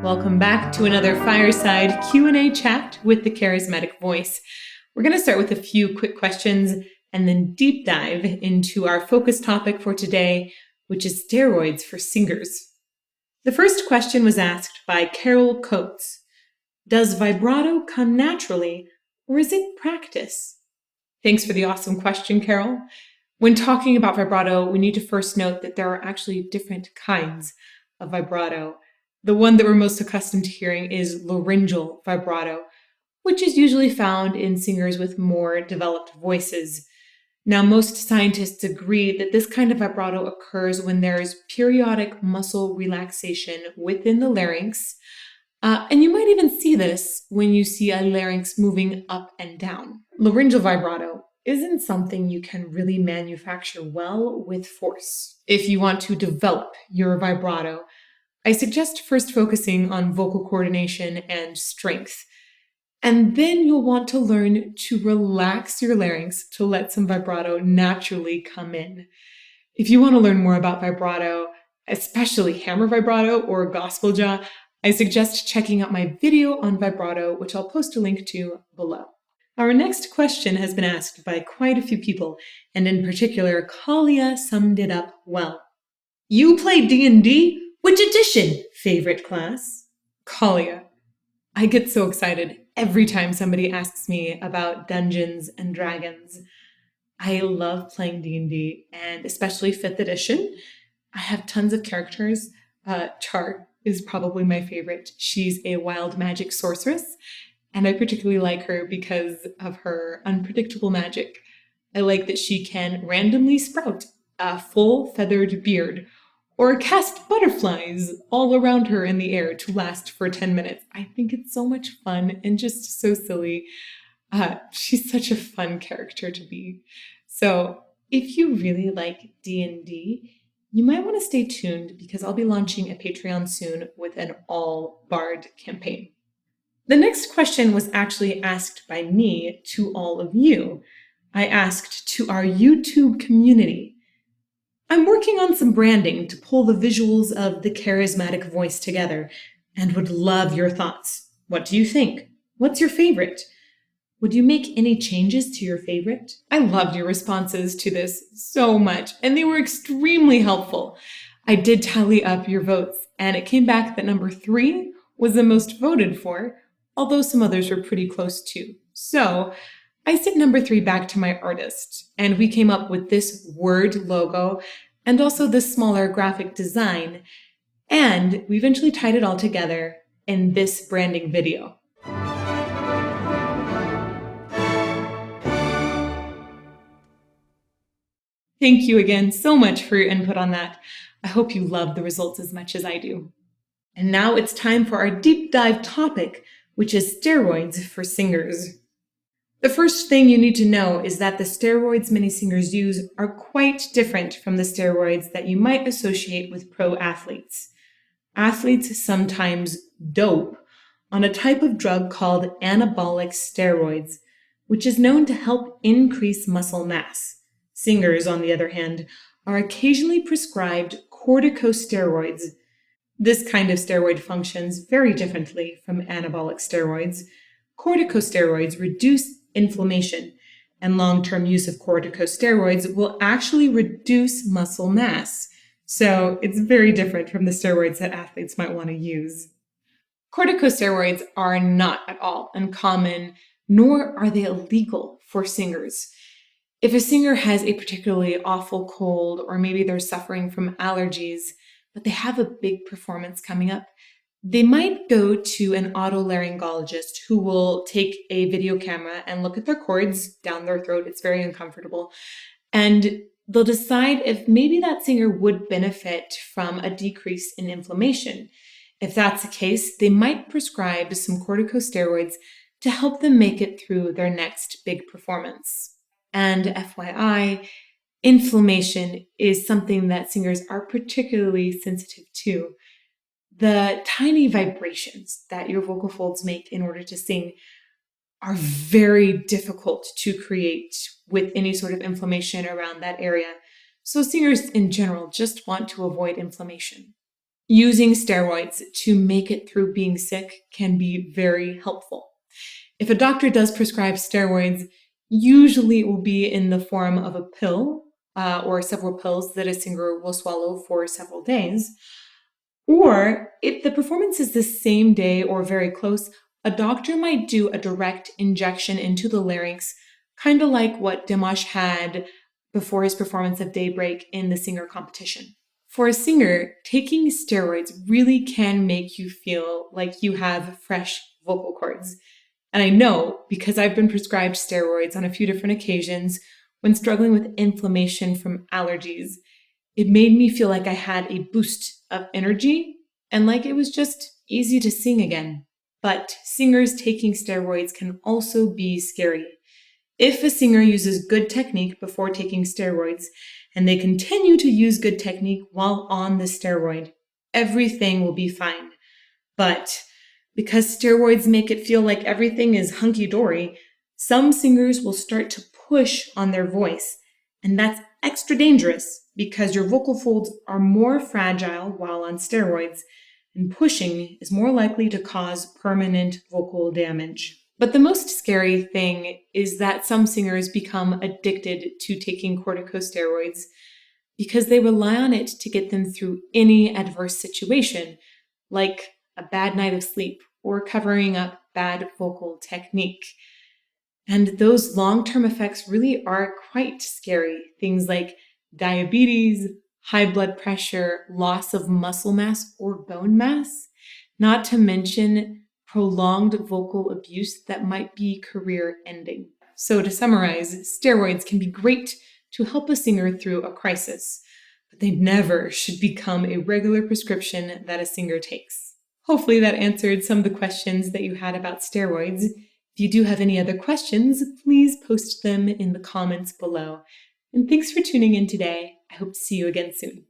Welcome back to another fireside Q&A chat with the Charismatic voice. We're going to start with a few quick questions and then deep dive into our focus topic for today, which is steroids for singers. The first question was asked by Carol Coates. Does vibrato come naturally, or is it practice? Thanks for the awesome question, Carol. When talking about vibrato, we need to first note that there are actually different kinds of vibrato. The one that we're most accustomed to hearing is laryngeal vibrato, which is usually found in singers with more developed voices. Now, most scientists agree that this kind of vibrato occurs when there is periodic muscle relaxation within the larynx, and you might even see this when you see a larynx moving up and down. Laryngeal vibrato isn't something you can really manufacture well with force. If you want to develop your vibrato, I suggest first focusing on vocal coordination and strength. And then you'll want to learn to relax your larynx to let some vibrato naturally come in. If you want to learn more about vibrato, especially hammer vibrato or gospel jaw, I suggest checking out my video on vibrato, which I'll post a link to below. Our next question has been asked by quite a few people, and in particular, Kalia summed it up well. You play D&D? Which edition? Favorite class? Kalia. I get so excited every time somebody asks me about Dungeons and Dragons. I love playing D&D, and especially 5th edition. I have tons of characters. Char is probably my favorite. She's a wild magic sorceress, and I particularly like her because of her unpredictable magic. I like that she can randomly sprout a full feathered beard or cast butterflies all around her in the air to last for 10 minutes. I think it's so much fun and just so silly. She's such a fun character to be. So if you really like D&D, you might want to stay tuned because I'll be launching a Patreon soon with an all-bard campaign. The next question was actually asked by me to all of you. I asked to our YouTube community. I'm working on some branding to pull the visuals of the charismatic voice together and would love your thoughts. What do you think? What's your favorite? Would you make any changes to your favorite? I loved your responses to this so much, and they were extremely helpful. I did tally up your votes, and it came back that number 3 was the most voted for, although some others were pretty close too. So I sent number 3 back to my artist, and we came up with this word logo and also this smaller graphic design, and we eventually tied it all together in this branding video. Thank you again so much for your input on that. I hope you love the results as much as I do. And now it's time for our deep dive topic, which is steroids for singers. The first thing you need to know is that the steroids many singers use are quite different from the steroids that you might associate with pro athletes. Athletes sometimes dope on a type of drug called anabolic steroids, which is known to help increase muscle mass. Singers, on the other hand, are occasionally prescribed corticosteroids. This kind of steroid functions very differently from anabolic steroids. Corticosteroids reduce inflammation, and long-term use of corticosteroids will actually reduce muscle mass. So it's very different from the steroids that athletes might want to use. Corticosteroids are not at all uncommon, nor are they illegal for singers. If a singer has a particularly awful cold, or maybe they're suffering from allergies, but they have a big performance coming up, they might go to an otolaryngologist who will take a video camera and look at their cords down their throat. It's very uncomfortable. And they'll decide if maybe that singer would benefit from a decrease in inflammation. If that's the case, they might prescribe some corticosteroids to help them make it through their next big performance. And FYI, inflammation is something that singers are particularly sensitive to. The tiny vibrations that your vocal folds make in order to sing are very difficult to create with any sort of inflammation around that area. So singers in general just want to avoid inflammation. Using steroids to make it through being sick can be very helpful. If a doctor does prescribe steroids, usually it will be in the form of a pill or several pills that a singer will swallow for several days. Or if the performance is the same day or very close, a doctor might do a direct injection into the larynx, kind of like what Dimash had before his performance of Daybreak in the singer competition. For a singer, taking steroids really can make you feel like you have fresh vocal cords. And I know because I've been prescribed steroids on a few different occasions when struggling with inflammation from allergies. It made me feel like I had a boost of energy and like it was just easy to sing again. But singers taking steroids can also be scary. If a singer uses good technique before taking steroids and they continue to use good technique while on the steroid, everything will be fine. But because steroids make it feel like everything is hunky-dory, some singers will start to push on their voice, and that's extra dangerous because your vocal folds are more fragile while on steroids, and pushing is more likely to cause permanent vocal damage. But the most scary thing is that some singers become addicted to taking corticosteroids because they rely on it to get them through any adverse situation, like a bad night of sleep or covering up bad vocal technique. And those long-term effects really are quite scary. Things like diabetes, high blood pressure, loss of muscle mass or bone mass, not to mention prolonged vocal abuse that might be career-ending. So to summarize, steroids can be great to help a singer through a crisis, but they never should become a regular prescription that a singer takes. Hopefully that answered some of the questions that you had about steroids. If you do have any other questions, please post them in the comments below. And thanks for tuning in today. I hope to see you again soon.